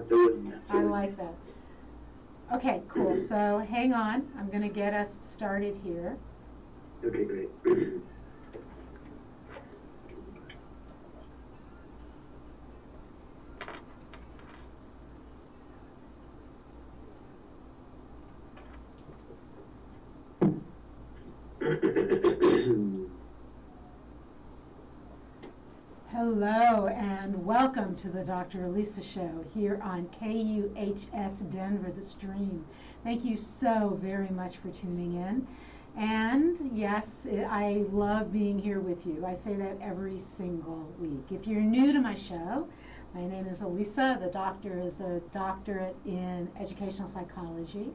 doing that. I like that. Okay, cool. So hang on. I'm going to get us started here. Okay, great. Hello and welcome to the Dr. Elisa Show here on KUHS Denver, the stream. Thank you so very much for tuning in. And yes, I love being here with you. I say that every single week. If you're new to my show, my name is Elisa. The doctor is a doctorate in educational psychology.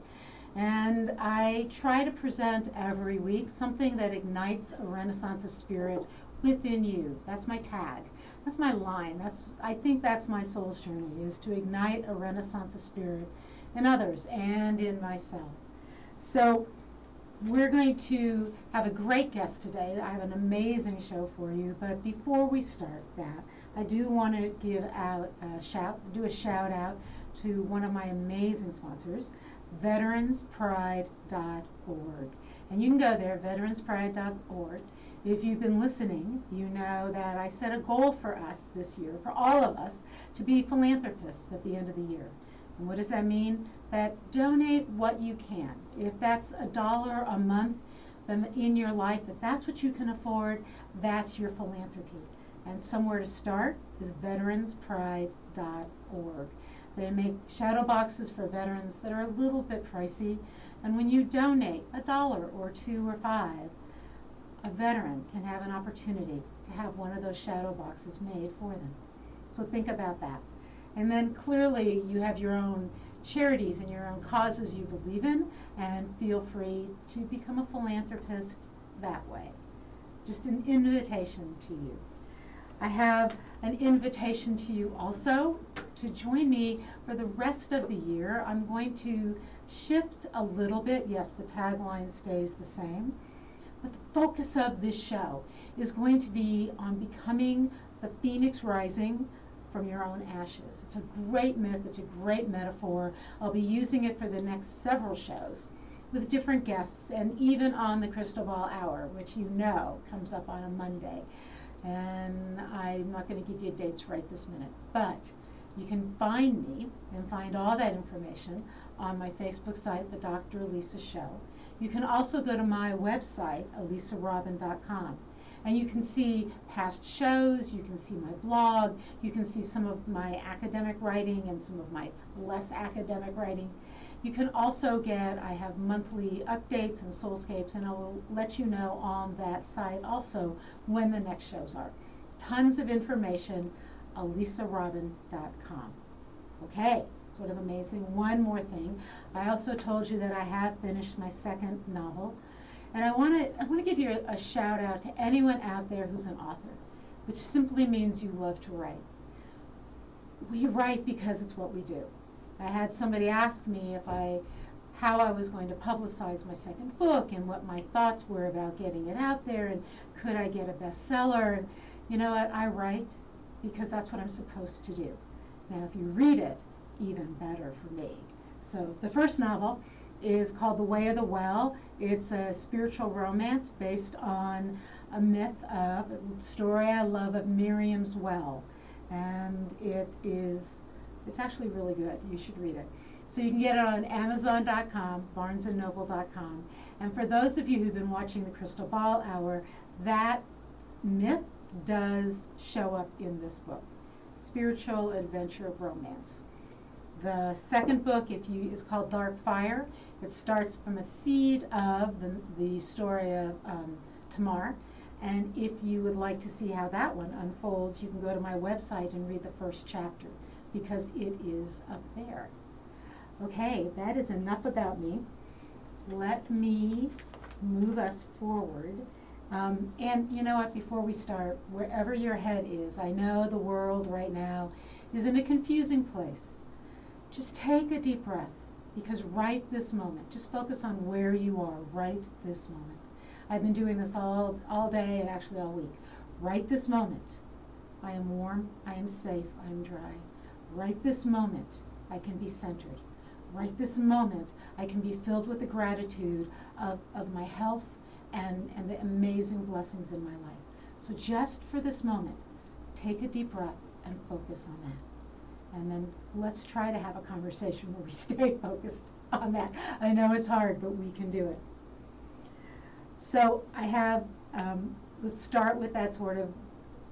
And I try to present every week something that ignites a renaissance of spirit within you. That's my tag. That's my line. I think that's my soul's journey, is to ignite a renaissance of spirit in others and in myself. So we're going to have a great guest today. I have an amazing show for you. But before we start that, I do want to give out a shout out to one of my amazing sponsors, veteranspride.org. And you can go there, veteranspride.org. If you've been listening, you know that I set a goal for us this year, for all of us, to be philanthropists at the end of the year. And what does that mean? That donate what you can. If that's $1 a month then in your life, if that's what you can afford, that's your philanthropy. And somewhere to start is veteranspride.org. They make shadow boxes for veterans that are a little bit pricey. And when you donate $1 or $2 or $5, a veteran can have an opportunity to have one of those shadow boxes made for them. So think about that. And then clearly you have your own charities and your own causes you believe in, and feel free to become a philanthropist that way. Just an invitation to you. I have an invitation to you also to join me for the rest of the year. I'm going to shift a little bit. Yes, the tagline stays the same. But the focus of this show is going to be on becoming the phoenix rising from your own ashes. It's a great myth. It's a great metaphor. I'll be using it for the next several shows with different guests, and even on the Crystal Ball Hour, which you know comes up on a Monday. And I'm not going to give you dates right this minute, but you can find me and find all that information on my Facebook site, The Dr. Elisa Show. You can also go to my website, elisarobin.com, and you can see past shows, you can see my blog, you can see some of my academic writing and some of my less academic writing. You can also I have monthly updates and soulscapes, and I will let you know on that site also when the next shows are. Tons of information, elisarobin.com. Okay. Sort of amazing. One more thing. I also told you that I have finished my second novel, and I want to give you a shout out to anyone out there who's an author, which simply means you love to write. We write because it's what we do. I had somebody ask me how I was going to publicize my second book and what my thoughts were about getting it out there, and could I get a bestseller. And you know what? I write because that's what I'm supposed to do. Now, if you read it, even better for me. So the first novel is called The Way of the Well. It's a spiritual romance based on a myth a story I love of Miriam's Well. And it's actually really good. You should read it. So you can get it on Amazon.com, BarnesandNoble.com. And for those of you who've been watching the Crystal Ball Hour, that myth does show up in this book. Spiritual adventure romance. The second book is called Dark Fire. It starts from a seed of the story of Tamar. And if you would like to see how that one unfolds, you can go to my website and read the first chapter, because it is up there. Okay, that is enough about me. Let me move us forward. And you know what, before we start, wherever your head is, I know the world right now is in a confusing place. Just take a deep breath, because right this moment, just focus on where you are right this moment. I've been doing this all day and actually all week. Right this moment, I am warm, I am safe, I am dry. Right this moment, I can be centered. Right this moment, I can be filled with the gratitude of my health and the amazing blessings in my life. So just for this moment, take a deep breath and focus on that. And then let's try to have a conversation where we stay focused on that. I know it's hard, but we can do it. So I have, let's start with that sort of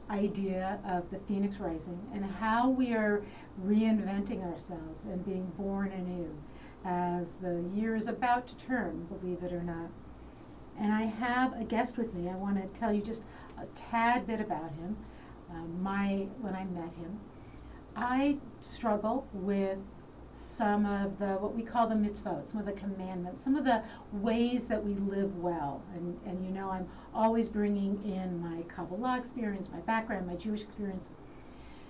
idea of the Phoenix Rising and how we are reinventing ourselves and being born anew as the year is about to turn, believe it or not. And I have a guest with me. I want to tell you just a tad bit about him. When I met him, I struggle with some of the, what we call the mitzvot, some of the commandments, some of the ways that we live well. And you know, I'm always bringing in my Kabbalah experience, my background, my Jewish experience.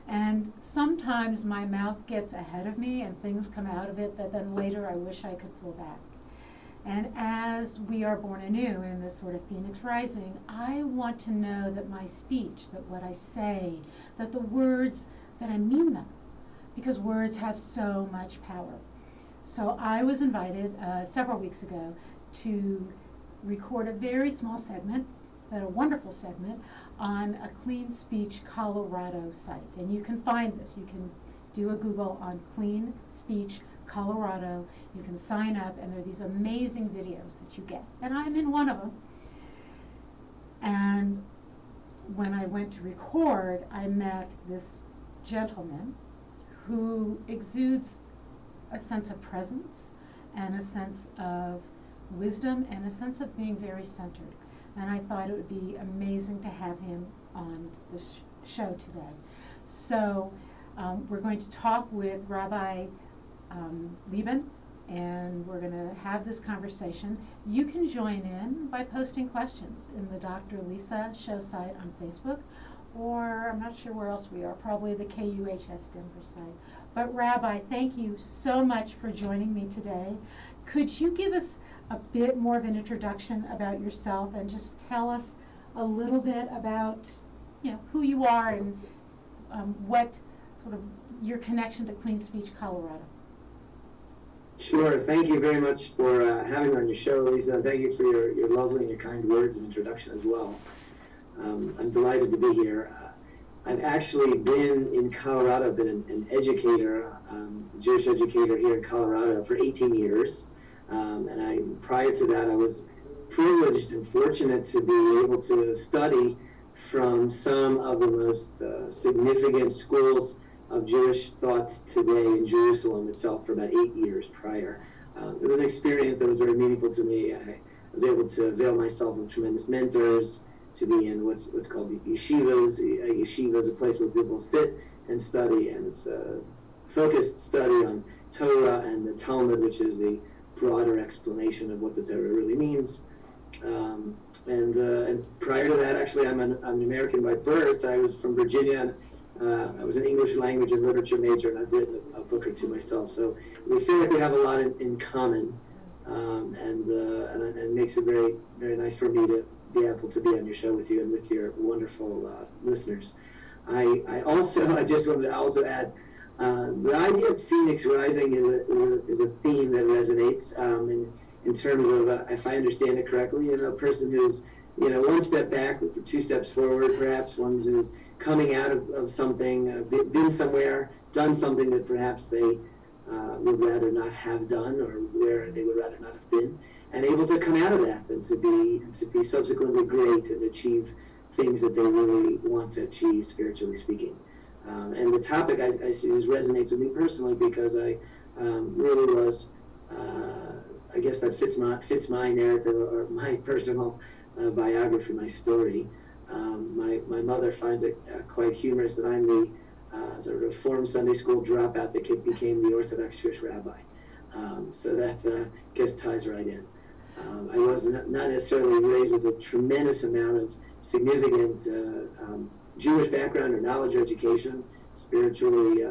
And sometimes my mouth gets ahead of me and things come out of it that then later I wish I could pull back. And as we are born anew in this sort of Phoenix Rising, I want to know that my speech, that what I say, that the words, that I mean them, because words have so much power. So I was invited several weeks ago to record a very small segment, but a wonderful segment, on a Clean Speech Colorado site. And you can find this. You can do a Google on Clean Speech Colorado. You can sign up, and there are these amazing videos that you get. And I'm in one of them. And when I went to record, I met this gentleman who exudes a sense of presence and a sense of wisdom and a sense of being very centered. And I thought it would be amazing to have him on the show today. So we're going to talk with Rabbi Lieben, and we're going to have this conversation. You can join in by posting questions in the Dr. Lisa show site on Facebook, or I'm not sure where else we are, probably the KUHS Denver site. But Rabbi, thank you so much for joining me today. Could you give us a bit more of an introduction about yourself and just tell us a little bit about, you know, who you are and what sort of your connection to Clean Speech Colorado? Sure. Thank you very much for having me on your show, Lisa. Thank you for your lovely and your kind words and introduction as well. I'm delighted to be here. I've actually been in Colorado, been an educator, Jewish educator here in Colorado for 18 years. And prior to that, I was privileged and fortunate to be able to study from some of the most significant schools of Jewish thought today in Jerusalem itself for about 8 years prior. It was an experience that was very meaningful to me. I was able to avail myself of tremendous mentors, to be in what's called yeshivas. A yeshiva is a place where people sit and study, and it's a focused study on Torah and the Talmud, which is the broader explanation of what the Torah really means. And prior to that, actually, I'm an American by birth. I was from Virginia. I was an English language and literature major, and I've written a book or two myself. So we feel like we have a lot in common, and it makes it very, very nice for me to be able to be on your show with you and with your wonderful listeners. I just wanted to also add, the idea of Phoenix Rising is a theme that resonates in terms of, if I understand it correctly, a person who's, one step back, 2 steps forward, perhaps, one who's coming out of something, been somewhere, done something that perhaps they would rather not have done, or where they would rather not have been, and able to come out of that and to be subsequently great and achieve things that they really want to achieve, spiritually speaking. And the topic I see resonates with me personally because I really was, I guess that fits my narrative or my personal biography, my story. My mother finds it quite humorous that I'm the sort of Reformed Sunday school dropout that became the Orthodox Jewish rabbi. So that I guess ties right in. I was not necessarily raised with a tremendous amount of significant Jewish background or knowledge or education, spiritually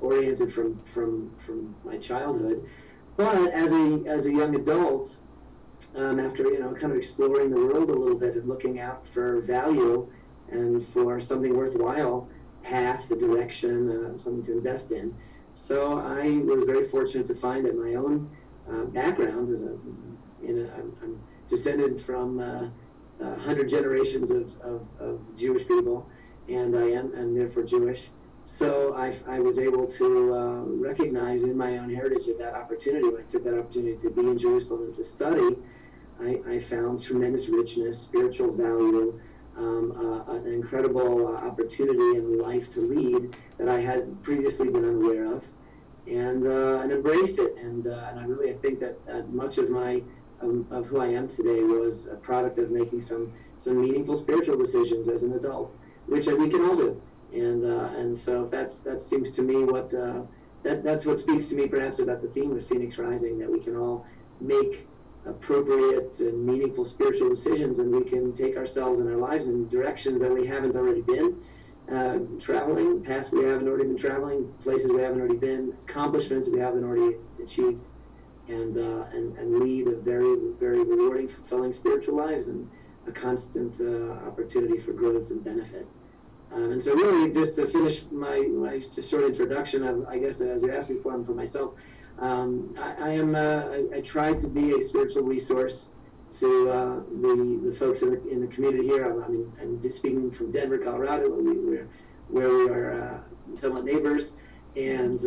oriented from my childhood. But as a young adult, after kind of exploring the world a little bit and looking out for value and for something worthwhile, path, the direction, something to invest in, So I was very fortunate to find that my own background is I'm descended from 100 generations of Jewish people, and I'm therefore Jewish. So I was able to recognize in my own heritage that opportunity. When I took that opportunity to be in Jerusalem and to study, I found tremendous richness, spiritual value, an incredible opportunity in life to lead that I had previously been unaware of, and embraced it. And I think that much of of who I am today was a product of making some meaningful spiritual decisions as an adult, which we can all do. And so that seems to me that's what speaks to me perhaps about the theme of Phoenix Rising, that we can all make appropriate and meaningful spiritual decisions, and we can take ourselves and our lives in directions that we haven't already been traveling, paths we haven't already been traveling, places we haven't already been, accomplishments we haven't already achieved, and lead a very, very rewarding, fulfilling spiritual lives, and a constant opportunity for growth and benefit. And so really, just to finish my just short introduction, I guess as you asked me for myself, I try to be a spiritual resource to the folks in the community here. I'm just speaking from Denver, Colorado, where we are somewhat neighbors, and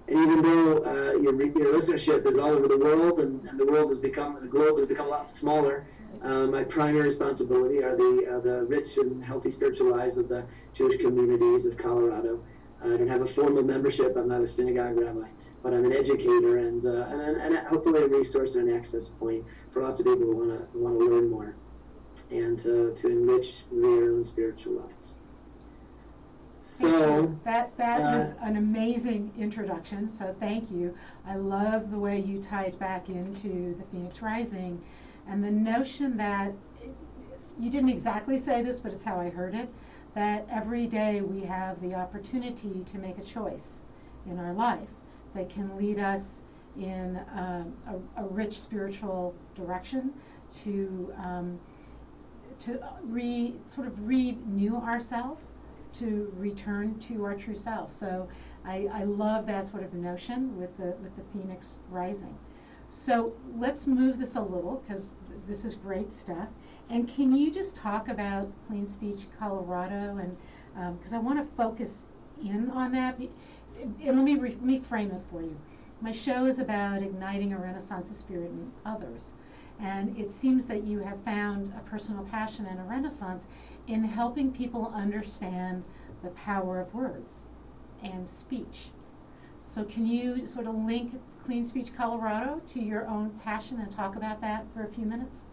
even though your listenership is all over the world, and the globe has become a lot smaller, my primary responsibility are the rich and healthy spiritual lives of the Jewish communities of Colorado. I don't have a formal membership. I'm not a synagogue rabbi, but I'm an educator and hopefully a resource and an access point for lots of people who want to learn more and to enrich their own spiritual lives. So that was an amazing introduction. So thank you. I love the way you tied back into the Phoenix Rising, and the notion that you didn't exactly say this, but it's how I heard it, that every day we have the opportunity to make a choice in our life that can lead us in a rich spiritual direction, to renew ourselves, to return to our true self. So I love that sort of notion with the Phoenix Rising. So let's move this a little, because this is great stuff. And can you just talk about Clean Speech Colorado, and because I want to focus in on that. And let me frame it for you. My show is about igniting a renaissance of spirit in others. And it seems that you have found a personal passion and a renaissance in helping people understand the power of words and speech. So can you sort of link Clean Speech Colorado to your own passion and talk about that for a few minutes?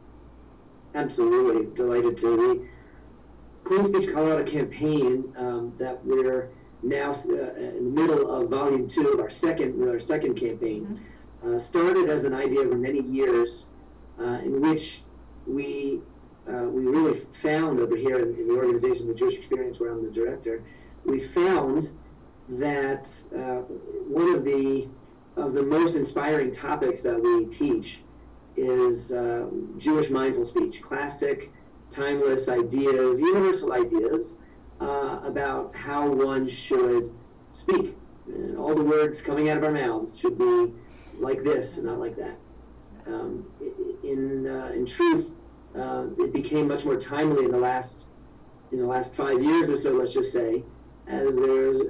Absolutely, delighted to. The Clean Speech Colorado campaign that we're now in the middle of volume 2 of our second campaign, started as an idea over many years, in which we really found over here in the organization, the Jewish Experience, where I'm the director, we found that one of the most inspiring topics that we teach is Jewish mindful speech, classic, timeless ideas, universal ideas about how one should speak. And all the words coming out of our mouths should be like this and not like that. In truth, it became much more timely in the last 5 years or so, let's just say, as there's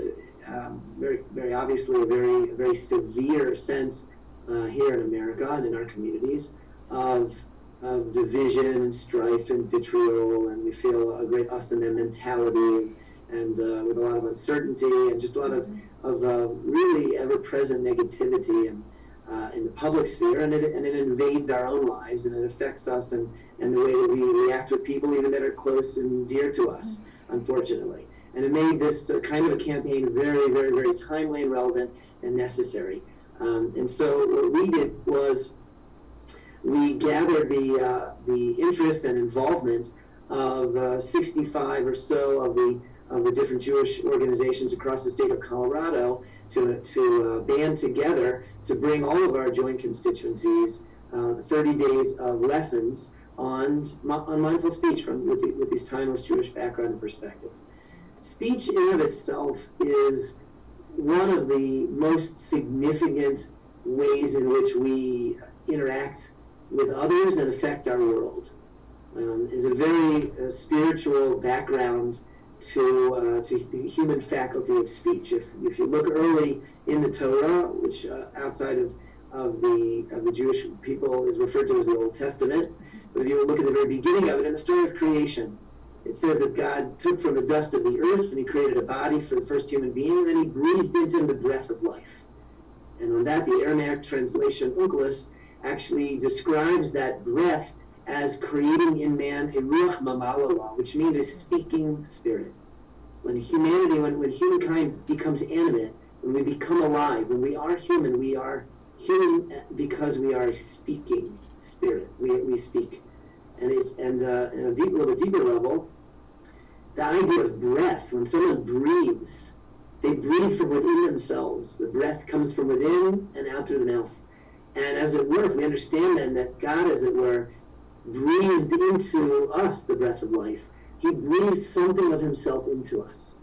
very, very obviously a very severe sense here in America and in our communities of division and strife and vitriol, and we feel a great us and them mentality, and with a lot of uncertainty and just a lot of really ever-present negativity in the public sphere, and it invades our own lives, and it affects us and the way that we react with people even that are close and dear to us, unfortunately. And it made this kind of a campaign very, very, very timely and relevant and necessary. And so what we did was we gathered the interest and involvement of 65 or so of the different Jewish organizations across the state of Colorado to band together to bring all of our joint constituencies 30 days of lessons on mindful speech with this timeless Jewish background and perspective. Speech in and of itself is one of the most significant ways in which we interact with others and affect our world. Is a very spiritual background to the human faculty of speech. If you look early in the Torah, which outside of the Jewish people is referred to as the Old Testament, but if you look at the very beginning of it, in the story of creation, it says that God took from the dust of the earth and he created a body for the first human being, and then he breathed into him the breath of life. And on that, the Aramaic translation, Onkelos, actually describes that breath as creating in man a ruach mamalalah, which means a speaking spirit. When humanity, when humankind becomes animate, when we become alive, when we are human human because we are a speaking spirit. We speak. And it's in a little bit deeper level, the idea of breath, when someone breathes, they breathe from within themselves. The breath comes from within and out through the mouth. And as it were, if we understand then that God, as it were, breathed into us the breath of life, he breathed something of himself into us.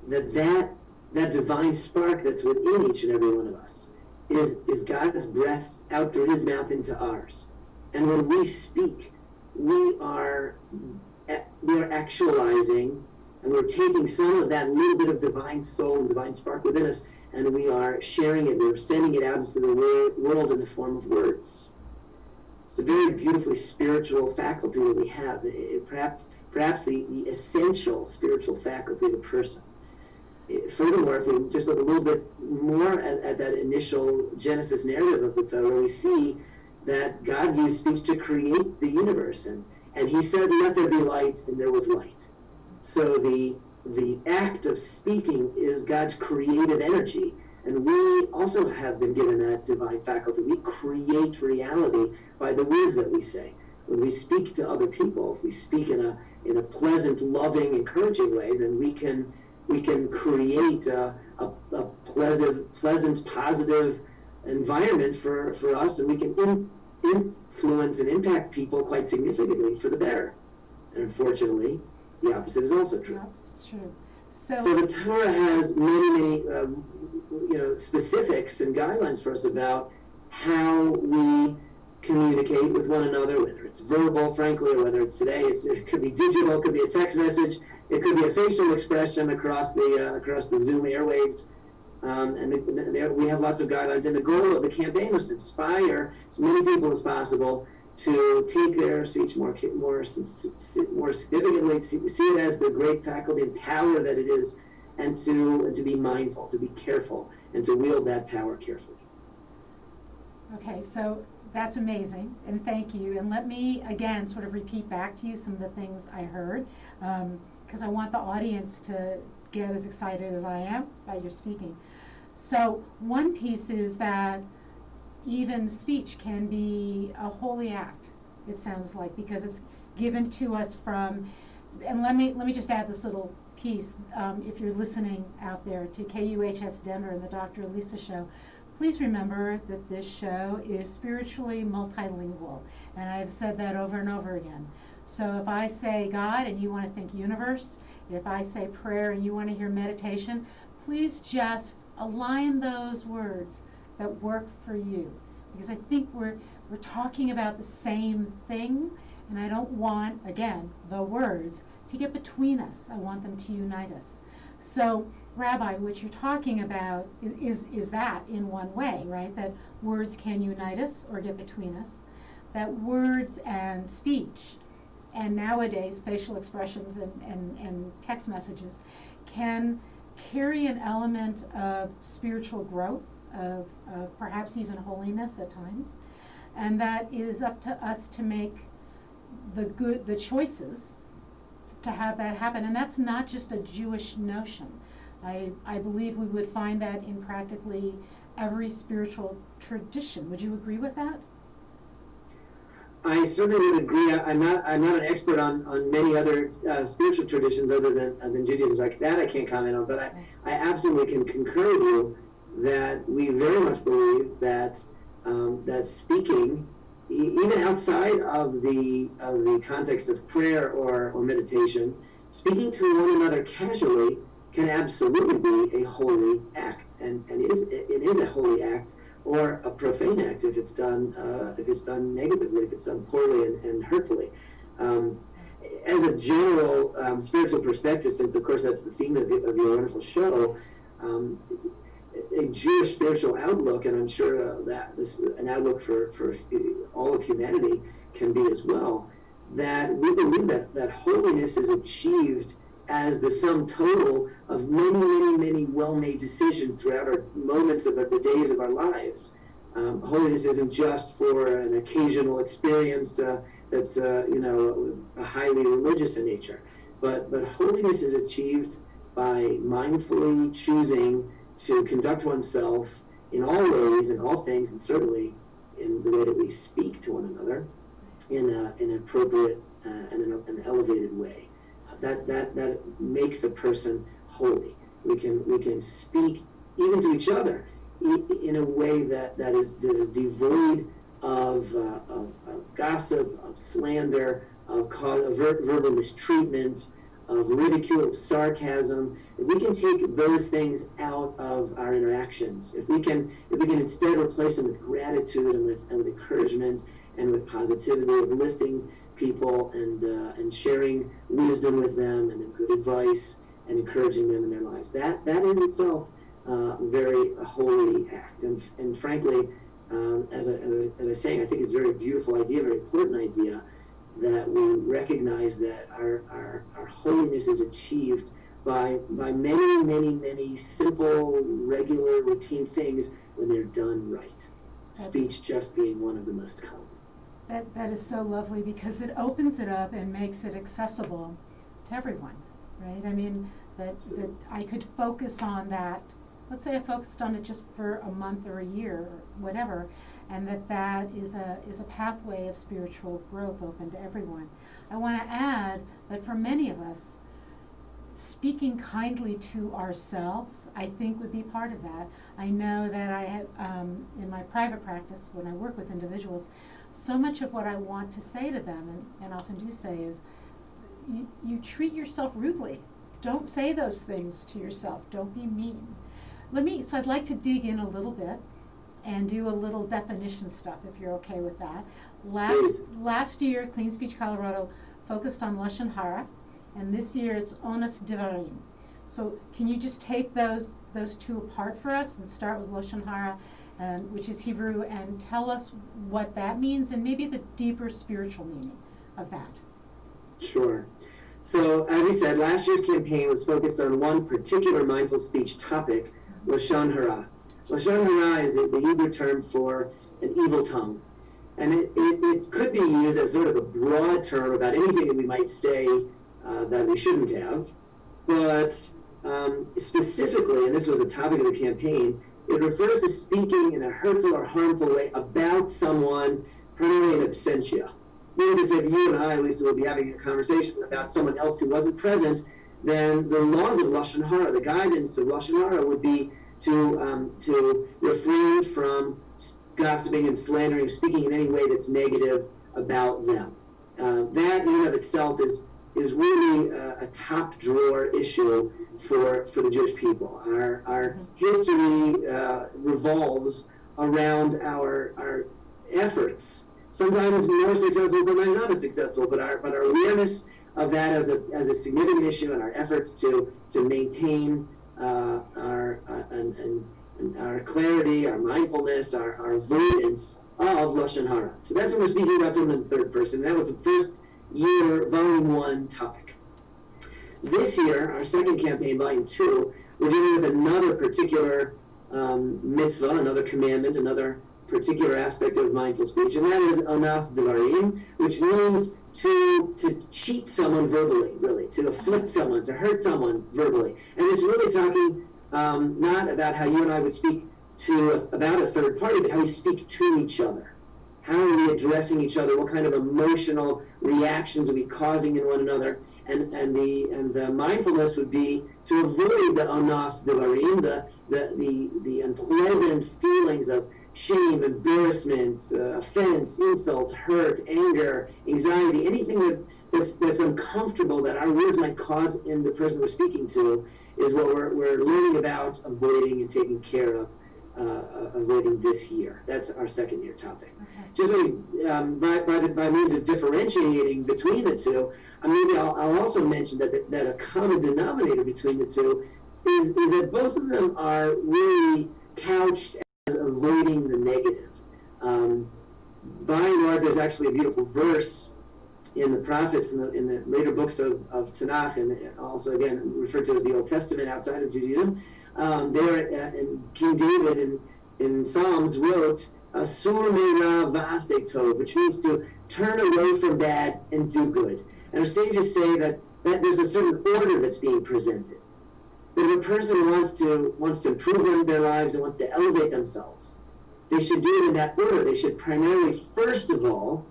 That divine spark that's within each and every one of us is God's breath out through his mouth into ours. And when we speak, we are actualizing, and we're taking some of that little bit of divine soul and divine spark within us, and we are sharing it, we're sending it out into the world in the form of words. It's a very beautifully spiritual faculty that we have, perhaps the essential spiritual faculty of a person. Furthermore, if we just look a little bit more at that initial Genesis narrative of the Torah, we see that God used speech to create the universe, and he said, "Let there be light," and there was light. So the act of speaking is God's creative energy, and we also have been given that divine faculty. We create reality by the words that we say. When we speak to other people, if we speak in a pleasant, loving, encouraging way, then we can create a pleasant, positive environment for us, and we can influence and impact people quite significantly for the better. And unfortunately, the opposite is also true. That's true. So the Torah has many specifics and guidelines for us about how we communicate with one another, whether it's verbal, frankly, or whether it's today, it could be digital, it could be a text message, it could be a facial expression across the Zoom airwaves. We have lots of guidelines, and the goal of the campaign was to inspire as many people as possible to take their speech more significantly, see it as the great faculty and power that it is, and to be mindful, to be careful, and to wield that power carefully. Okay, so that's amazing, and thank you. And let me again sort of repeat back to you some of the things I heard, because I want the audience to get as excited as I am by your speaking. So one piece is that even speech can be a holy act, it sounds like, because it's given to us from, and let me just add this little piece, if you're listening out there to KUHS Denver and the Dr. Lisa Show, please remember that this show is spiritually multilingual, and I've said that over and over again. So if I say God and you want to think universe, if I say prayer and you want to hear meditation, please just align those words that work for you, because I think we're talking about the same thing, and I don't want, again, the words to get between us. I want them to unite us. So, Rabbi, what you're talking about is that in one way, right? That words can unite us or get between us. That words and speech, and nowadays facial expressions and text messages, can carry an element of spiritual growth, of perhaps even holiness at times, and that is up to us to make the choices to have that happen. And that's not just a Jewish notion. I believe we would find that in practically every spiritual tradition. Would you agree with that? I certainly would agree. I'm not an expert on many other spiritual traditions other than Judaism. Like that I can't comment on, but I absolutely can concur with you that we very much believe that that speaking, even outside of the context of prayer or meditation, speaking to one another casually can absolutely be a holy act, and it is a holy act or a profane act if it's done negatively, if it's done poorly and hurtfully. As a general spiritual perspective, since of course that's the theme of your wonderful show, a Jewish spiritual outlook, and I'm sure that this an outlook for all of humanity can be as well, that we believe that holiness is achieved as the sum total of many well-made decisions throughout our moments of the days of our lives. Holiness isn't just for an occasional experience that's a highly religious in nature, but holiness is achieved by mindfully choosing to conduct oneself in all ways, in all things, and certainly in the way that we speak to one another in an appropriate and an elevated way. That makes a person holy. We can speak even to each other in a way that is devoid of gossip, of slander, of verbal mistreatment, of ridicule, of sarcasm. If we can take those things out of our interactions, if we can instead replace them with gratitude and with encouragement and with positivity, of lifting people and sharing wisdom with them and good advice and encouraging them in their lives, that is itself very a holy act. And frankly, as I was saying, I think it's a very beautiful idea, very important idea, that we recognize that our holiness is achieved by many simple, regular, routine things when they're done right. Speech just being one of the most common. That is so lovely, because it opens it up and makes it accessible to everyone, right? I mean, that I could focus on that. Let's say I focused on it just for a month or a year or whatever, and that is a pathway of spiritual growth open to everyone. I want to add that for many of us, speaking kindly to ourselves, I think, would be part of that. I know that I have, in my private practice, when I work with individuals, so much of what I want to say to them, and often do say, is you treat yourself rudely. Don't say those things to yourself. Don't be mean. So I'd like to dig in a little bit and do a little definition stuff, if you're okay with that. Last year, Clean Speech Colorado focused on Lashon Hara, and this year it's Onas Devarim. So can you just take those two apart for us and start with Lashon Hara, which is Hebrew, and tell us what that means and maybe the deeper spiritual meaning of that? Sure. So as you said, last year's campaign was focused on one particular mindful speech topic, Lashon Hara. Lashon Hara is the Hebrew term for an evil tongue. And it could be used as sort of a broad term about anything that we might say that we shouldn't have. But specifically, and this was the topic of the campaign, it refers to speaking in a hurtful or harmful way about someone, primarily in absentia. Meaning to say that you and I, at least, will be having a conversation about someone else who wasn't present, then the laws of Lashon Hara, the guidance of Lashon Hara, would be to refrain from gossiping and slandering, speaking in any way that's negative about them. That in and of itself is really a top drawer issue for the Jewish people. Our history revolves around our efforts. Sometimes more successful, sometimes not as successful, but our awareness of that as a significant issue, and our efforts to maintain our clarity, our mindfulness, our avoidance of Lashon Hara. So that's when we're speaking about something in the third person. That was the first year, Volume 1 topic. This year, our second campaign, Volume 2, we're dealing with another particular mitzvah, another commandment, another particular aspect of mindful speech, and that is Onas Devarim, which means to cheat someone verbally, really, to afflict someone, to hurt someone verbally. And it's really talking not about how you and I would speak about a third party, but how we speak to each other. How are we addressing each other? What kind of emotional reactions are we causing in one another? And the mindfulness would be to avoid the Onas Devarim, the unpleasant feelings of shame, embarrassment, offense, insult, hurt, anger, anxiety, anything that's uncomfortable that our words might cause in the person we're speaking to, is what we're learning about avoiding and taking care of avoiding this year. That's our second year topic. Okay. Just by means of differentiating between the two, maybe I'll also mention that a common denominator between the two is that both of them are really couched as avoiding the negative. By and large, there's actually a beautiful verse in the prophets, in the later books of Tanakh, and also again referred to as the Old Testament outside of Judaism. And King David in Psalms wrote, "Asur me'ra va'aseh tov," which means to turn away from bad and do good. And our sages say that there's a certain order that's being presented. But if a person wants to improve their lives and wants to elevate themselves, they should do it in that order. They should primarily, first of all,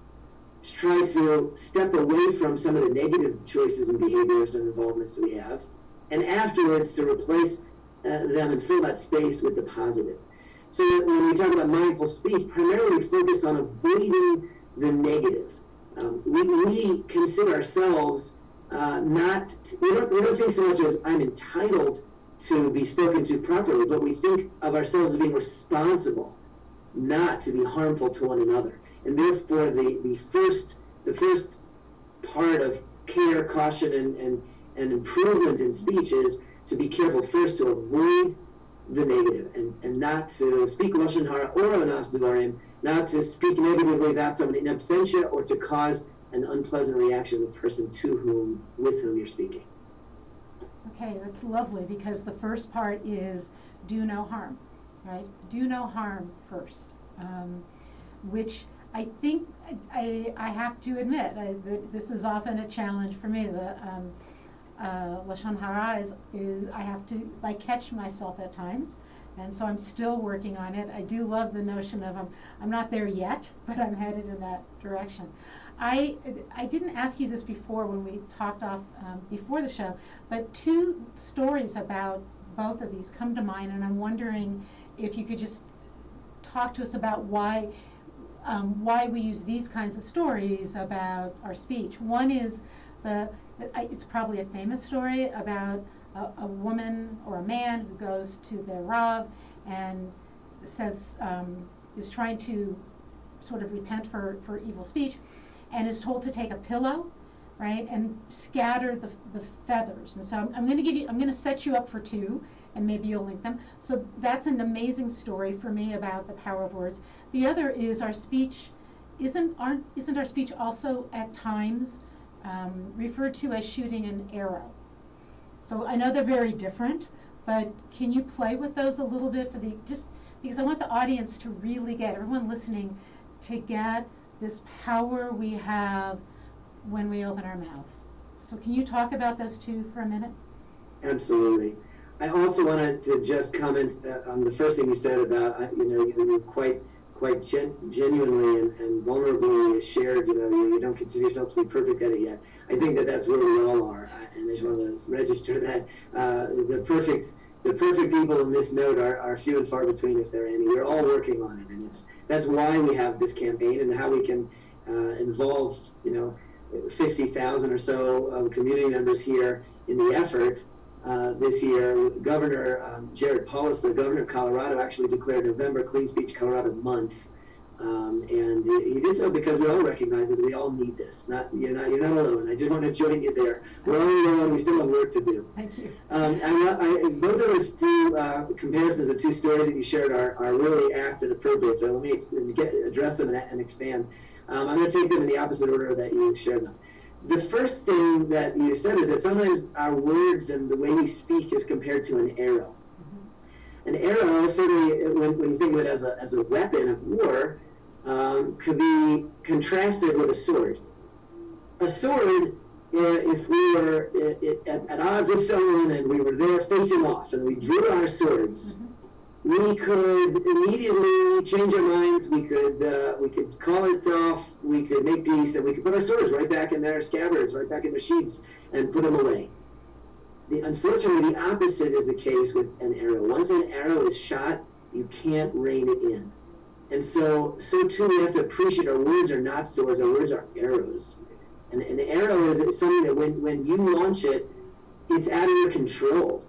try to step away from some of the negative choices and behaviors and involvements that we have, and afterwards to replace them and fill that space with the positive. So when we talk about mindful speech, primarily focus on avoiding the negative. We consider ourselves we don't think so much as I'm entitled to be spoken to properly, but we think of ourselves as being responsible not to be harmful to one another. And therefore the first part of care, caution, and improvement in speech is to be careful first to avoid the negative and not to speak lashon hara or onas devarim, not to speak negatively about someone in absentia or to cause an unpleasant reaction to the person with whom you're speaking. Okay, that's lovely, because the first part is do no harm, right? Do no harm first, which I think I have to admit this is often a challenge for me. The lashon hara is I have to catch myself at times, and so I'm still working on it. I do love the notion of I'm not there yet, but I'm headed in that direction. I didn't ask you this before when we talked off before the show, but two stories about both of these come to mind, and I'm wondering if you could just talk to us about why we use these kinds of stories about our speech. One is it's probably a famous story about a woman or a man who goes to the Rav and says is trying to sort of repent for evil speech, and is told to take a pillow, right, and scatter the feathers. And so I'm going to set you up for two, and maybe you'll link them. So that's an amazing story for me about the power of words. The other is our speech. Isn't our speech also at times referred to as shooting an arrow? So I know they're very different, but can you play with those a little bit just because I want the audience to really get, everyone listening, to get this power we have when we open our mouths. So can you talk about those two for a minute? Absolutely. I also wanted to just comment on the first thing you said about, you quite genuinely and vulnerably shared, you don't consider yourself to be perfect at it yet. I think that's where we all are, and I just want to register that the perfect people in this note are few and far between, if there are any. We're all working on it, and that's why we have this campaign and how we can involve 50,000 or so community members here in the effort. This year, Governor Jared Polis, the governor of Colorado, actually declared November Clean Speech Colorado Month, and he did so because we all recognize that we all need this. You're not alone. I just want to join you there. We're all alone. We still have work to do. Thank you. Both of those two comparisons, the two stories that you shared, are really apt and appropriate. So let me address them and expand. I'm going to take them in the opposite order that you shared them. The first thing that you said is that sometimes our words and the way we speak is compared to an arrow. Mm-hmm. An arrow, certainly when you think of it as a weapon of war, could be contrasted with a sword. A sword, if we were at odds with someone and we were there facing off and we drew our swords, mm-hmm. we could immediately change our minds. We could call it off. We could make peace, and we could put our swords right back in their scabbards, right back in their sheaths, and put them away. Unfortunately, the opposite is the case with an arrow. Once an arrow is shot, you can't rein it in. And so too, we have to appreciate our words are not swords. Our words are arrows. And an arrow is something that when you launch it, it's out of your control.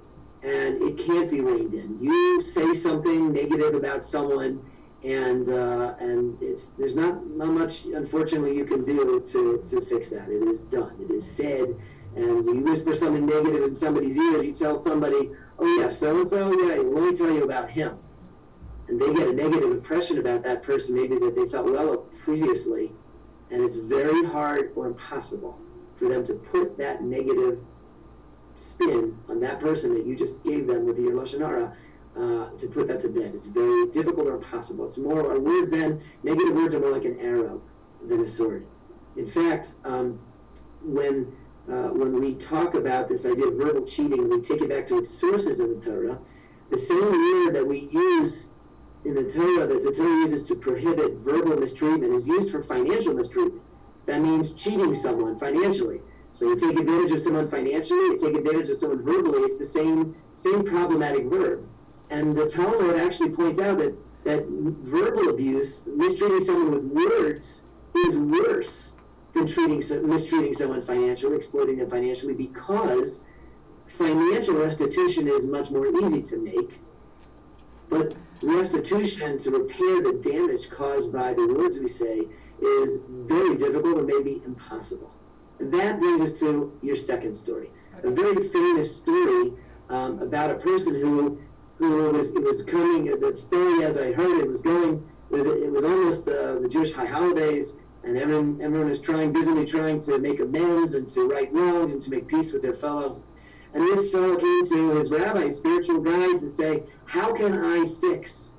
and it can't be reined in. You say something negative about someone, and there's not much, unfortunately, you can do to fix that. It is done. It is said. And you whisper something negative in somebody's ears, you tell somebody, oh yeah, so-and-so, yeah, let me tell you about him. And they get a negative impression about that person, maybe that they thought well of previously, and it's very hard or impossible for them to put that negative spin on that person that you just gave them with your Lashon Hara, to put that to bed. It's very difficult or impossible. It's more, our words then, negative words are more like an arrow than a sword. In fact, when we talk about this idea of verbal cheating, we take it back to its sources in the Torah. The same word that we use in the Torah, that the Torah uses to prohibit verbal mistreatment, is used for financial mistreatment. That means cheating someone financially. So you take advantage of someone financially, you take advantage of someone verbally, it's the same problematic verb. And the Talmud actually points out that verbal abuse, mistreating someone with words, is worse than mistreating someone financially, exploiting them financially, because financial restitution is much more easy to make, but restitution to repair the damage caused by the words we say is very difficult or maybe impossible. And that brings us to your second story. A very famous story about a person who was coming, the story as I heard it was almost the Jewish high holidays, and everyone is busily trying to make amends and to right wrongs and to make peace with their fellow. And this fellow came to his rabbi, his spiritual guide, to say, how can I fix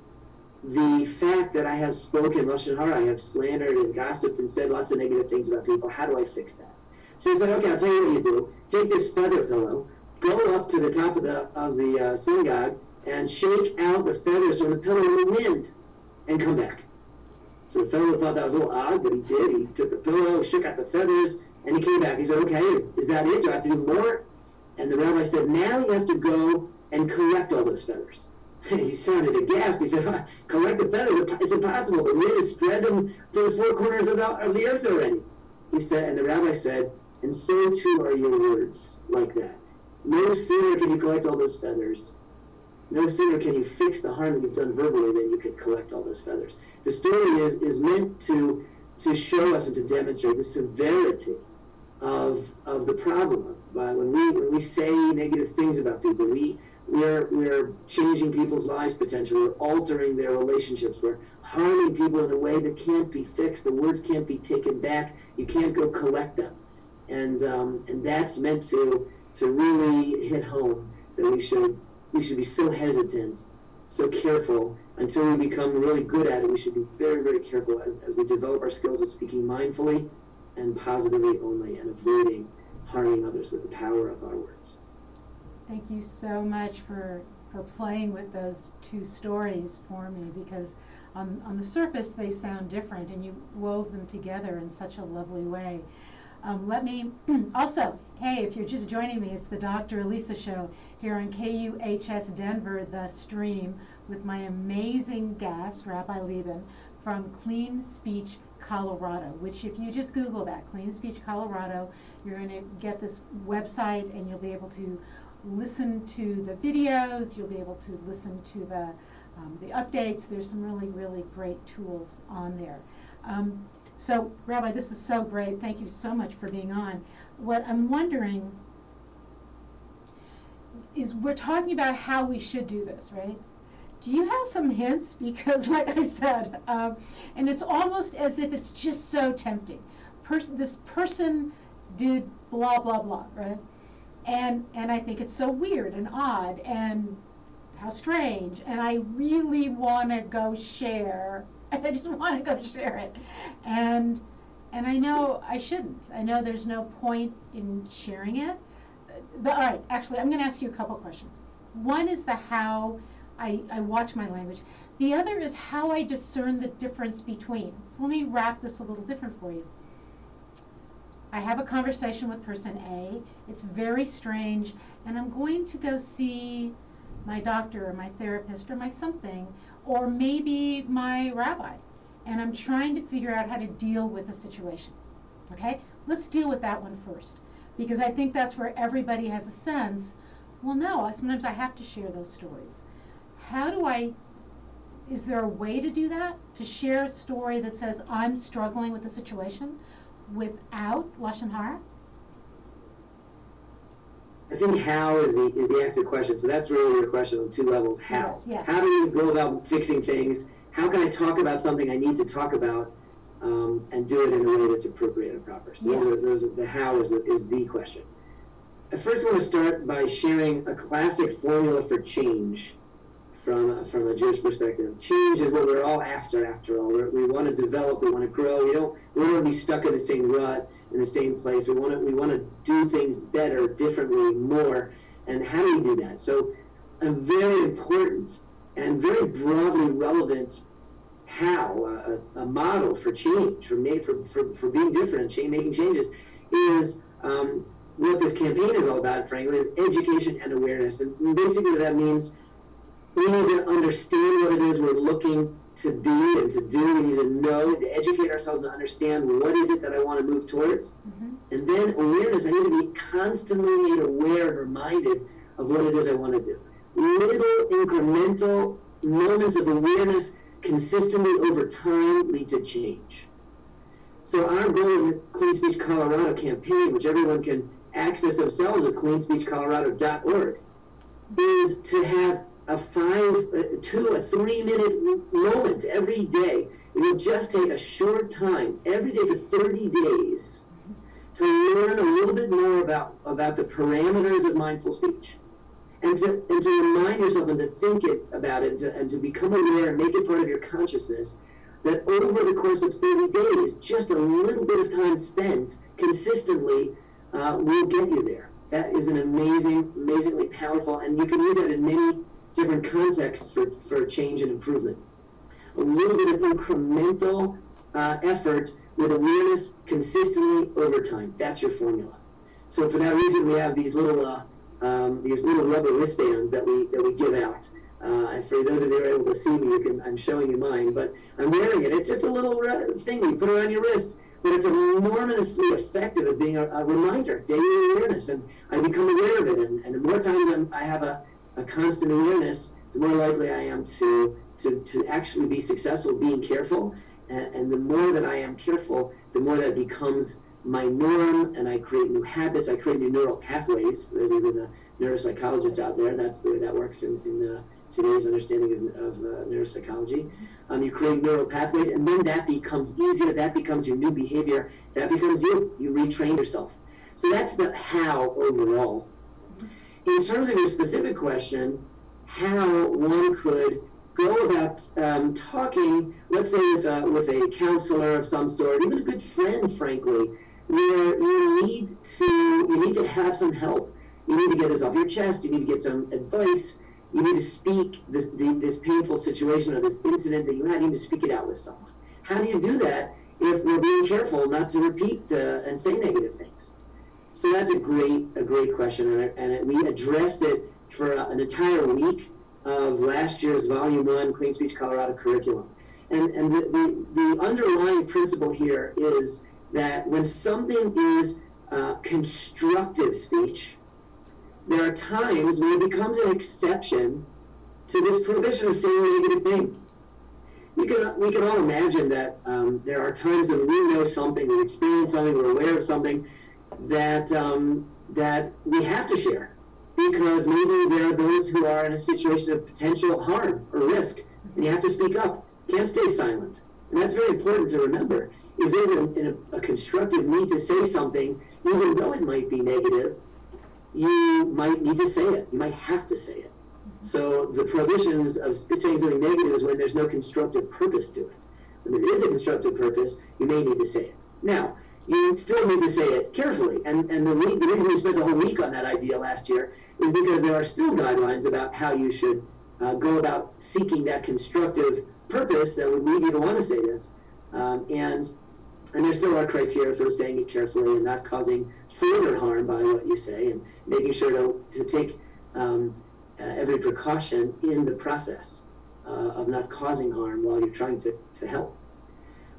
the fact that I have spoken Lashon Hara, I have slandered and gossiped and said lots of negative things about people? How do I fix that? So he said, okay, I'll tell you what you do. Take this feather pillow, go up to the top of the synagogue, and shake out the feathers from the pillow in the wind, and come back. So the fellow thought that was a little odd, but he did. He took the pillow, shook out the feathers, and he came back. He said, okay, is that it? Do I have to do more? And the rabbi said, now you have to go and collect all those feathers. And he sounded aghast. He said, collect the feathers? It's impossible. The wind has spread them to the four corners of the earth already. He said, and the rabbi said, and so too are your words like that. No sooner can you collect all those feathers, no sooner can you fix the harm that you've done verbally than you can collect all those feathers. The story is meant to show us and to demonstrate the severity of the problem. When we say negative things about people, we're changing people's lives potentially. We're altering their relationships. We're harming people in a way that can't be fixed. The words can't be taken back. You can't go collect them. And that's meant to really hit home that we should be so hesitant, so careful, until we become really good at it. We should be very, very careful as we develop our skills of speaking mindfully and positively only, and avoiding harming others with the power of our words. Thank you so much for playing with those two stories for me, because on the surface they sound different, and you wove them together in such a lovely way. Let me also, hey, if you're just joining me, it's the Dr. Elisa Show here on KUHS Denver, The Stream, with my amazing guest, Rabbi Lieben, from Clean Speech, Colorado, which if you just Google that, Clean Speech, Colorado, you're going to get this website, and you'll be able to listen to the videos, you'll be able to listen to the updates. There's some really, really great tools on there. So, Rabbi, this is so great. Thank you so much for being on. What I'm wondering is, we're talking about how we should do this, right? Do you have some hints? Because, like I said, and it's almost as if it's just so tempting. This person did blah, blah, blah, right? And I think it's so weird and odd and how strange. And I really want to go share. I just want to go share it. And I know I shouldn't. I know there's no point in sharing it. All right, actually, I'm going to ask you a couple questions. One is the how I watch my language. The other is how I discern the difference between. So let me wrap this a little different for you. I have a conversation with person A. It's very strange, and I'm going to go see my doctor or my therapist or my something, or maybe my rabbi, and I'm trying to figure out how to deal with the situation. Okay? Let's deal with that one first, because I think that's where everybody has a sense Well, no, sometimes I have to share those stories. How do I, is there a way to do that? To share a story that says I'm struggling with the situation without Lashon Hara? I think how is the active question. So that's really your question on two levels. How? Yes, yes. How do you go about fixing things? How can I talk about something I need to talk about, and do it in a way that's appropriate and proper? So Yes. those are the how is the question. I first want to start by sharing a classic formula for change from a Jewish perspective. Change is what we're all after all. We want to develop, we want to grow. We don't want to be stuck in the same rut, in the same place. We want to do things better, differently, more. And how do we do that? So a very important and very broadly relevant how, a model for change, for being different and making changes, is what this campaign is all about, frankly, is education and awareness. And basically that means we need to understand what it is we're looking to be and to do. We need to know, to educate ourselves and understand what is it that I want to move towards. Mm-hmm. And then awareness, I need to be constantly made aware and reminded of what it is I want to do. Little incremental moments of awareness consistently over time lead to change. So our goal in the Clean Speech Colorado campaign, which everyone can access themselves at cleanspeechcolorado.org, is to have a 3-minute moment every day. It will just take a short time every day for 30 days to learn a little bit more about the parameters of mindful speech, and to remind yourself and to think about it, and to become aware and make it part of your consciousness, that over the course of 30 days, just a little bit of time spent consistently will get you there. That is an amazingly powerful, and you can use that in many different contexts for change and improvement. A little bit of incremental effort with awareness consistently over time. That's your formula. So for that reason, we have these little rubber wristbands that we give out. For those of you who are able to see me, I'm showing you mine, but I'm wearing it. It's just a little thing you put it on your wrist, but it's enormously effective as being a reminder, daily awareness, and I become aware of it. And the more times I have a constant awareness, the more likely I am to actually be successful being careful. And the more that I am careful, the more that becomes my norm, and I create new habits, I create new neural pathways. For those of you the neuropsychologists out there, that's the way that works in today's understanding of neuropsychology. You create neural pathways, and then that becomes easier, that becomes your new behavior, that becomes you retrain yourself. So that's the how overall. In terms of your specific question, how one could go about talking, let's say with a counselor of some sort, even a good friend, frankly, where you need to have some help. You need to get this off your chest. You need to get some advice. You need to speak this painful situation or this incident that you had. You need to speak it out with someone. How do you do that if we're being careful not to repeat and say negative things? So that's a great question, and we addressed it for an entire week of last year's Volume 1 Clean Speech Colorado curriculum. And the underlying principle here is that when something is constructive speech, there are times when it becomes an exception to this prohibition of saying negative things. We can all imagine that there are times when we know something, we experience something, we're aware of something that we have to share, because maybe there are those who are in a situation of potential harm or risk, and you have to speak up. You can't stay silent. And that's very important to remember. If there's a constructive need to say something, even though it might be negative, you might need to say it. You might have to say it. So the prohibitions of saying something negative is when there's no constructive purpose to it. When there is a constructive purpose, you may need to say it. Now, you still need to say it carefully. And the reason we spent a whole week on that idea last year is because there are still guidelines about how you should go about seeking that constructive purpose that would lead you to want to say this. And there still are criteria for saying it carefully and not causing further harm by what you say, and making sure to take every precaution in the process of not causing harm while you're trying to help.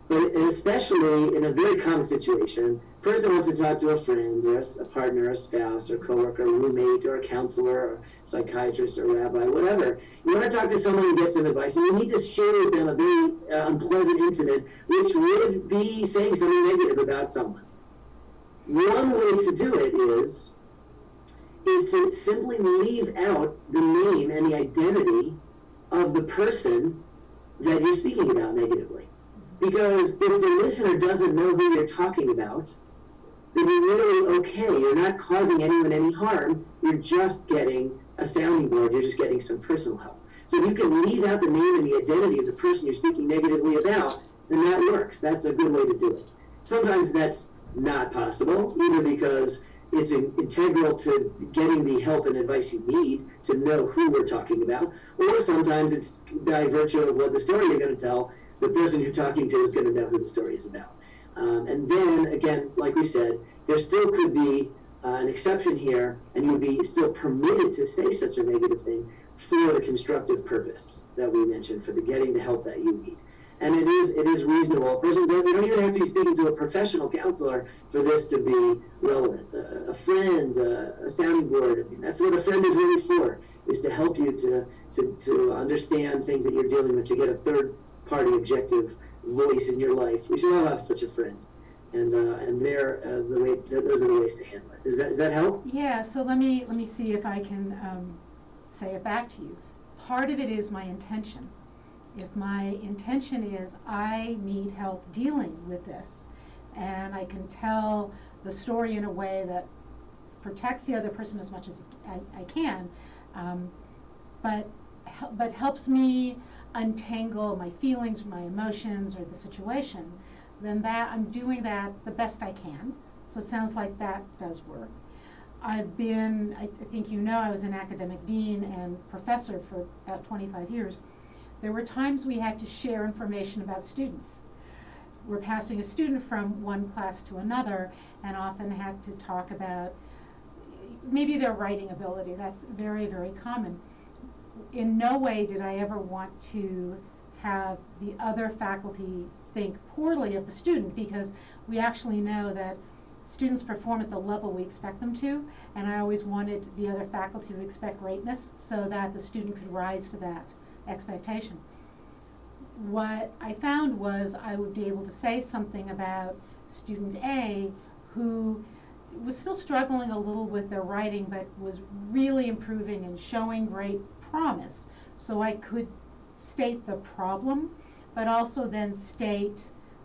But especially in a very common situation, person wants to talk to a friend or a partner, a spouse, or coworker, or roommate, or a counselor, or psychiatrist, or rabbi, whatever. You want to talk to someone and get some advice, and you need to share with them a very unpleasant incident, which would be saying something negative about someone. One way to do it is to simply leave out the name and the identity of the person that you're speaking about negatively. Because if the listener doesn't know who you're talking about, then you're really okay. You're not causing anyone any harm. You're just getting a sounding board. You're just getting some personal help. So if you can leave out the name and the identity of the person you're speaking negatively about, then that works. That's a good way to do it. Sometimes that's not possible, either because it's integral to getting the help and advice you need to know who we're talking about, or sometimes it's by virtue of what the story you're going to tell, the person you're talking to is going to know who the story is about. And then, again, like we said, there still could be an exception here, and you'd be still permitted to say such a negative thing for the constructive purpose that we mentioned, for the getting the help that you need. And it is reasonable. You don't even have to be speaking to a professional counselor for this to be relevant. A friend, a sounding board, I mean, that's what a friend is really for, is to help you to understand things that you're dealing with, to get a third-party objective voice in your life. We should all have such a friend. And those are the ways to handle it. Does that help? Yeah, so let me see if I can say it back to you. Part of it is my intention. If my intention is I need help dealing with this, and I can tell the story in a way that protects the other person as much as I can, but helps me untangle my feelings, my emotions, or the situation, then that I'm doing that the best I can. So it sounds like that does work. I think you know, I was an academic dean and professor for about 25 years. There were times we had to share information about students. We're passing a student from one class to another, and often had to talk about maybe their writing ability. That's very, very common. In no way did I ever want to have the other faculty think poorly of the student, because we actually know that students perform at the level we expect them to, and I always wanted the other faculty to expect greatness so that the student could rise to that expectation. What I found was I would be able to say something about student A, who was still struggling a little with their writing, but was really improving and showing great promise. So I could state the problem, but also then state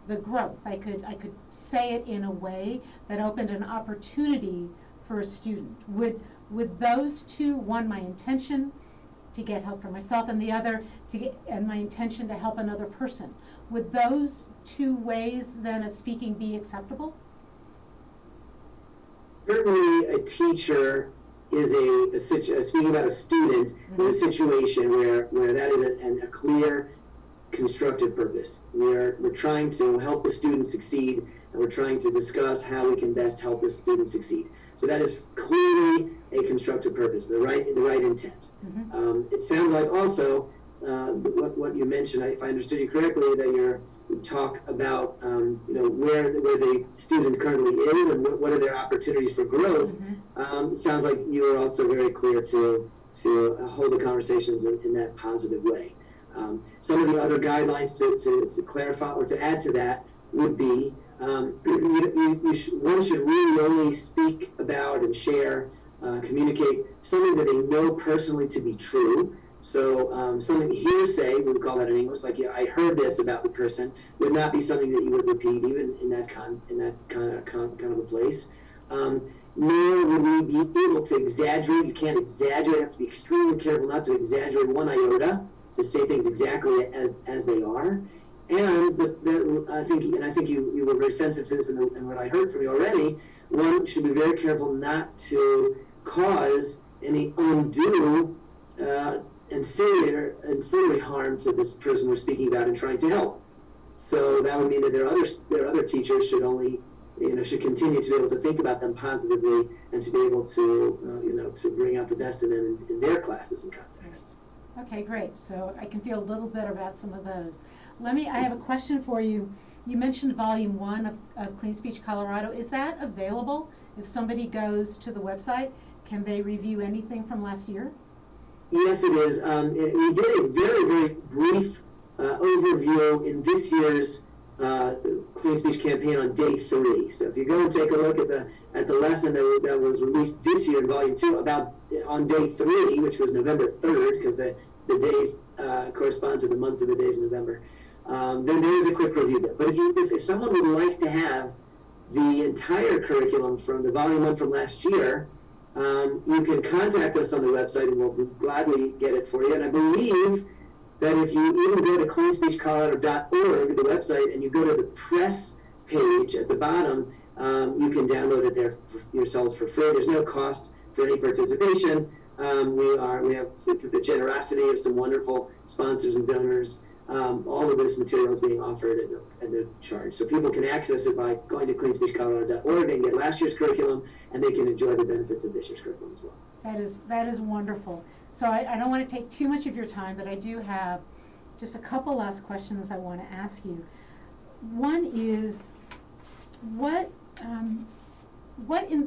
the growth. I could say it in a way that opened an opportunity for a student. With those two, one, my intention to get help for myself, and the other and my intention to help another person. Would those two ways then of speaking be acceptable? Certainly, a teacher is speaking about a student, mm-hmm. is a situation where that is a clear, constructive purpose. We're trying to help the student succeed, and we're trying to discuss how we can best help the student succeed. So that is clearly a constructive purpose, the right intent. Mm-hmm. It sounds like also what you mentioned, if I understood you correctly, that you talk about where the student currently is and what are their opportunities for growth. Mm-hmm. It sounds like you are also very clear to hold the conversations in that positive way. Some of the other guidelines to clarify or to add to that would be one should really only speak about and share, communicate something that they know personally to be true. So something hearsay, we would call that in English, like, yeah, I heard this about the person, would not be something that you would repeat even in that kind of a place. Nor would we be able to exaggerate. You can't exaggerate. You have to be extremely careful not to exaggerate one iota, to say things exactly as they are. And I think you were very sensitive to this and what I heard from you already. One should be very careful not to cause any undue ancillary harm to this person we're speaking about and trying to help. So that would mean that their other teachers should only should continue to be able to think about them positively and to be able to to bring out the best in them in their classes and contexts. Okay, great. So I can feel a little better about some of those. I have a question for you. You mentioned volume one of Clean Speech Colorado. Is that available? If somebody goes to the website, can they review anything from last year? Yes, it is. We did a very, very brief overview in this year's Clean Speech campaign on day 3. So if you go and take a look at the lesson that was released this year in volume 2 about on day 3, which was November 3rd, because the days correspond to the months of the days of November, then there is a quick review there. But if someone would like to have the entire curriculum from the volume 1 from last year, you can contact us on the website and we'll gladly get it for you. And I believe that if you even go to cleanspeechcolorado.org, the website, and you go to the press page at the bottom, you can download it there yourselves for free. There's no cost for any participation. We have, through the generosity of some wonderful sponsors and donors, all of this material is being offered at no charge. So people can access it by going to cleanspeechcolorado.org and get last year's curriculum, and they can enjoy the benefits of this year's curriculum as well. That is wonderful. So I don't want to take too much of your time, but I do have just a couple last questions I want to ask you. One is, what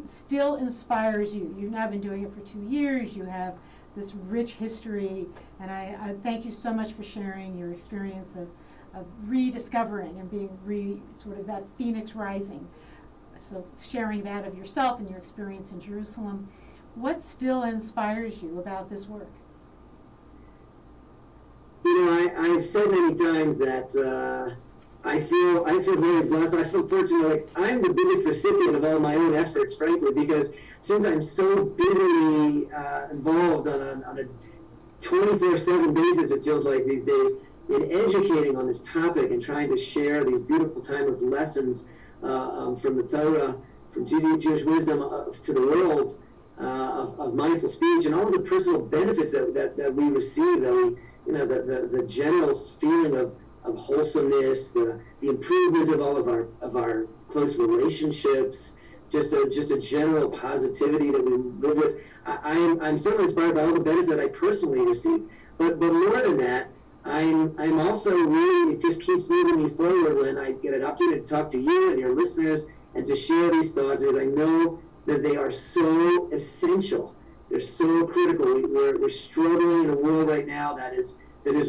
still inspires you? You've now been doing it for 2 years. You have this rich history, and I thank you so much for sharing your experience of rediscovering and being sort of that phoenix rising. So sharing that of yourself and your experience in Jerusalem. What still inspires you about this work? You know, I've said many times that I feel very blessed. I feel fortunate. Like, I'm the biggest recipient of all my own efforts, frankly, because since I'm so busily involved on a 24/7 basis, it feels like these days, in educating on this topic and trying to share these beautiful, timeless lessons from the Torah, from Jewish wisdom to the world, of mindful speech and all of the personal benefits that we receive, the general feeling of wholesomeness, the improvement of all of our close relationships, just a general positivity that we live with. I'm certainly inspired by all the benefits that I personally receive, but more than that, I'm also really, it just keeps moving me forward when I get an opportunity to talk to you and your listeners and to share these thoughts, because I know that they are so essential. They're so critical. We're struggling in a world right now that is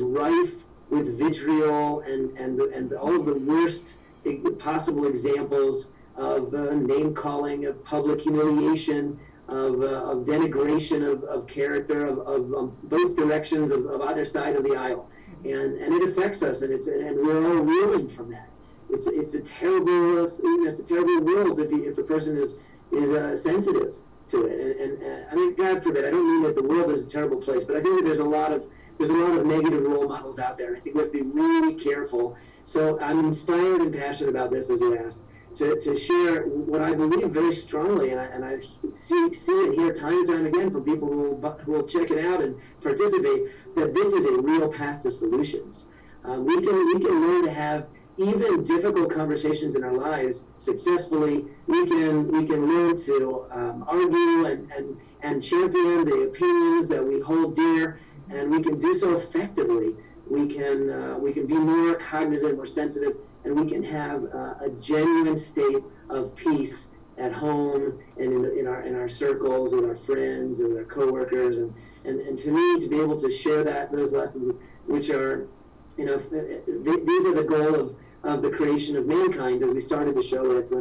rife with vitriol and all of the worst possible examples of name calling, of public humiliation, of denigration of character, of both directions of either side of the aisle, and it affects us, and we're all reeling from that. It's a terrible world if a person is sensitive to it, and I mean, God forbid, I don't mean that the world is a terrible place, but I think that there's a lot of negative role models out there, and I think we have to be really careful. So I'm inspired and passionate about this, as you asked, to share what I believe very strongly, and I see and hear time and time again from people who will check it out and participate, that this is a real path to solutions. We can learn to have even difficult conversations in our lives successfully. We can learn to argue and champion the opinions that we hold dear, and we can do so effectively. We can be more cognizant, more sensitive, and we can have a genuine state of peace at home and in our circles, with our friends and our coworkers, and to me, to be able to share those lessons, which are, these are the goal of the creation of mankind, as we started the show with.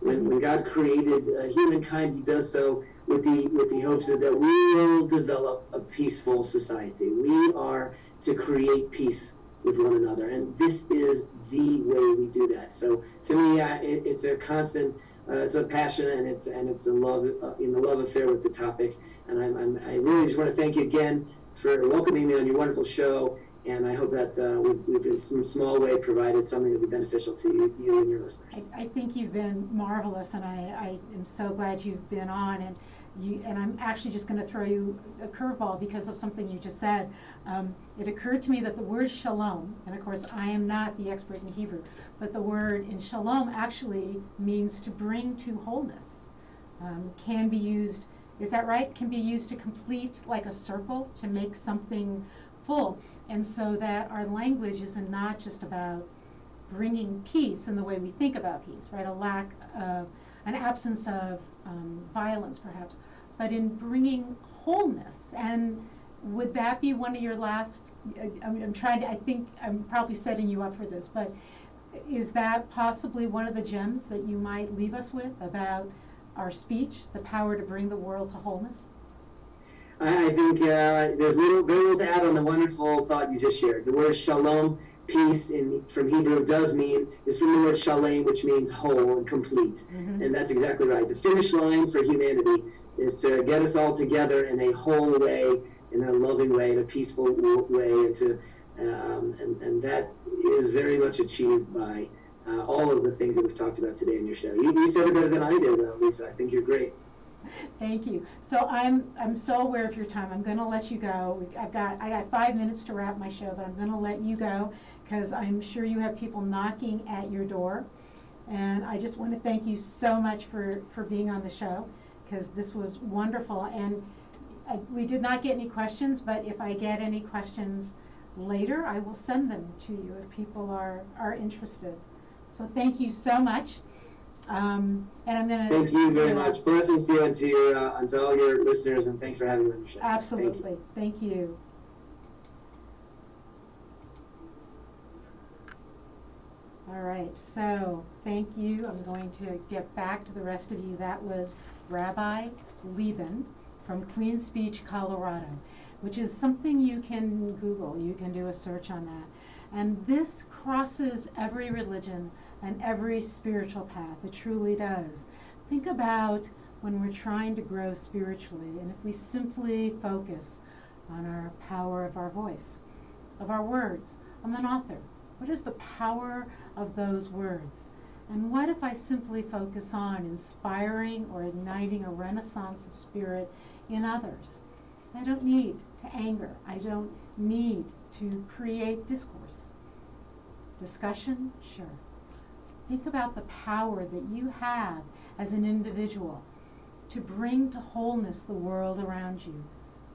When God created humankind, He does so with the hopes that we will develop a peaceful society. We are to create peace with one another, and this is the way we do that. So to me, it's a constant, it's a passion, and it's a love, in the love affair with the topic. And I really just want to thank you again for welcoming me on your wonderful show. And I hope that we've in some small way provided something that will be beneficial to you and your listeners. I think you've been marvelous, and I am so glad you've been on. And I'm actually just going to throw you a curveball because of something you just said. It occurred to me that the word shalom, and of course I am not the expert in Hebrew, but the word in shalom actually means to bring to wholeness. Can be used, is that right? Can be used to complete like a circle, to make something full. And so that our language is not just about bringing peace in the way we think about peace, right? A lack of, an absence of violence, perhaps, but in bringing wholeness. And would that be one of your last, I'm trying to, I think I'm probably setting you up for this, but is that possibly one of the gems that you might leave us with about our speech, the power to bring the world to wholeness? I think there's very little to add on the wonderful thought you just shared. The word shalom, peace, from Hebrew is from the word shalem, which means whole and complete. Mm-hmm. And that's exactly right. The finish line for humanity is to get us all together in a whole way, in a loving way, in a peaceful way, and that is very much achieved by all of the things that we've talked about today in your show. You said it better than I did, Lisa. I think you're great. Thank you. So I'm so aware of your time. I'm going to let you go. I got 5 minutes to wrap my show, but I'm going to let you go because I'm sure you have people knocking at your door. And I just want to thank you so much for being on the show, because this was wonderful. And we did not get any questions, but if I get any questions later, I will send them to you if people are interested. So thank you so much. And I'm going to thank you very much. Blessings to you and to all your listeners, and thanks for having me on the show. Absolutely. Thank you. All right, so thank you. I'm going to get back to the rest of you. That was Rabbi Lieben from Clean Speech, Colorado, which is something you can Google. You can do a search on that. And this crosses every religion and every spiritual path. It truly does. Think about when we're trying to grow spiritually, and if we simply focus on our power of our voice, of our words. I'm an author. What is the power of those words? And what if I simply focus on inspiring or igniting a renaissance of spirit in others? I don't need to anger. I don't need to create discourse. Discussion? Sure. Think about the power that you have as an individual to bring to wholeness the world around you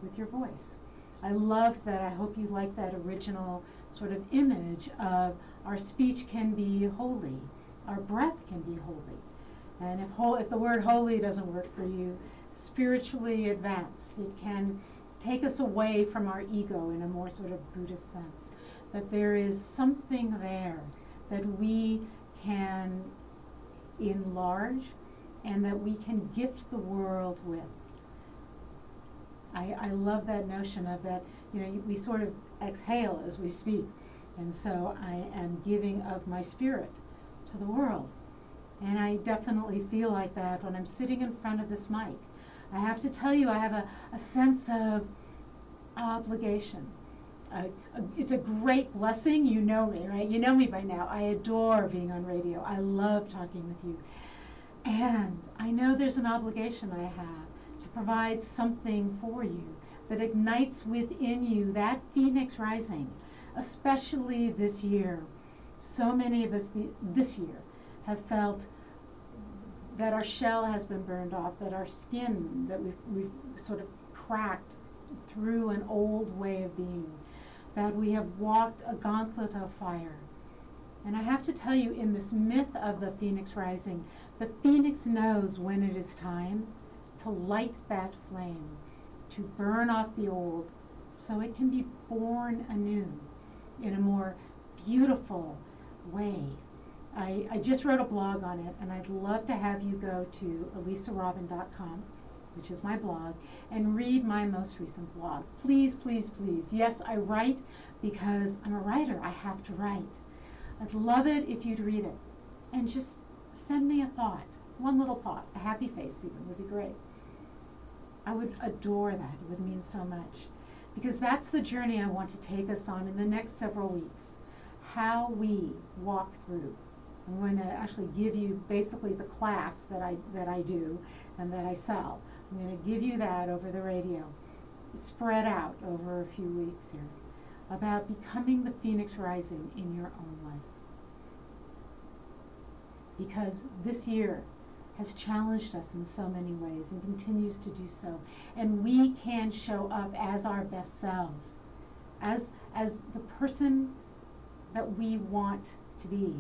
with your voice. I love that. I hope you like that original sort of image of our speech can be holy, our breath can be holy. And if the word holy doesn't work for you, spiritually advanced, it can take us away from our ego in a more sort of Buddhist sense. That there is something there that we can enlarge and that we can gift the world with. I love that notion of that, we sort of exhale as we speak. And so I am giving of my spirit to the world. And I definitely feel like that when I'm sitting in front of this mic. I have to tell you, I have a sense of obligation. It's a great blessing. You know me, right? You know me by now. I adore being on radio. I love talking with you. And I know there's an obligation I have to provide something for you that ignites within you that phoenix rising, especially this year. So many of us this year have felt that our shell has been burned off, that our skin, that we've sort of cracked through an old way of being, that we have walked a gauntlet of fire. And I have to tell you, in this myth of the phoenix rising, the phoenix knows when it is time to light that flame, to burn off the old, so it can be born anew in a more beautiful way. I just wrote a blog on it, and I'd love to have you go to elisarobin.com, which is my blog, and read my most recent blog. Please, please, please. Yes, I write because I'm a writer. I have to write. I'd love it if you'd read it and just send me a thought, one little thought, a happy face even would be great. I would adore that. It would mean so much, because that's the journey I want to take us on in the next several weeks, how we walk through. I'm going to actually give you basically the class that I do and that I sell. I'm going to give you that over the radio, spread out over a few weeks here, about becoming the phoenix rising in your own life. Because this year has challenged us in so many ways and continues to do so. And we can show up as our best selves as the person that we want to be.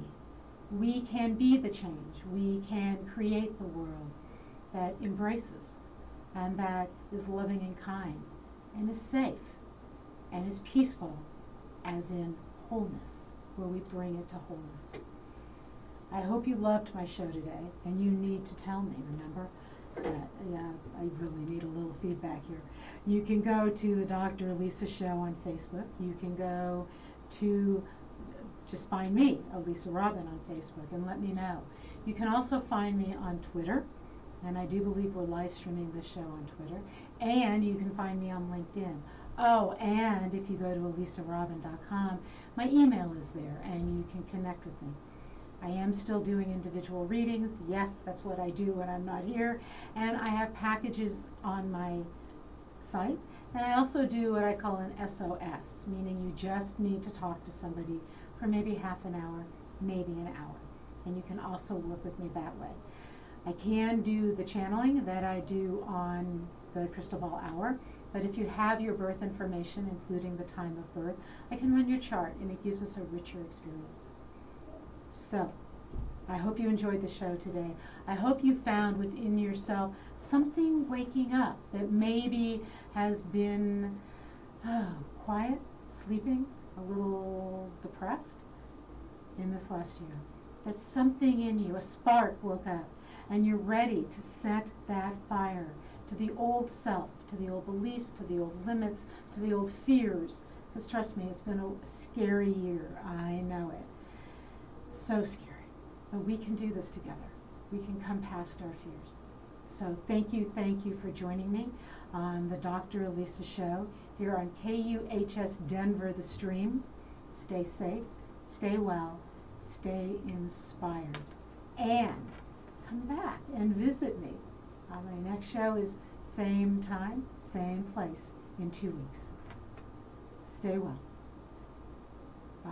We can be the change. We can create the world that embraces and that is loving and kind and is safe and is peaceful, as in wholeness, where we bring it to wholeness. I hope you loved my show today, and you need to tell me, remember? Yeah, I really need a little feedback here. You can go to the Dr. Elisa Show on Facebook. You can go to, just find me, Elisa Robin, on Facebook, and let me know. You can also find me on Twitter, and I do believe we're live streaming this show on Twitter, and you can find me on LinkedIn. Oh, and if you go to elisarobin.com, my email is there, and you can connect with me. I am still doing individual readings. Yes, that's what I do when I'm not here. And I have packages on my site. And I also do what I call an SOS, meaning you just need to talk to somebody for maybe half an hour, maybe an hour. And you can also work with me that way. I can do the channeling that I do on the Crystal Ball Hour. But if you have your birth information, including the time of birth, I can run your chart, and it gives us a richer experience. So, I hope you enjoyed the show today. I hope you found within yourself something waking up that maybe has been quiet, sleeping, a little depressed in this last year. That something in you, a spark woke up, and you're ready to set that fire to the old self, to the old beliefs, to the old limits, to the old fears. Because trust me, it's been a scary year. I know it. So scary. But we can do this together. We can come past our fears. So thank you for joining me on the Dr. Elisa Show here on KUHS Denver, the stream. Stay safe, stay well, stay inspired. And come back and visit me. My next show is same time, same place in 2 weeks. Stay well. Bye.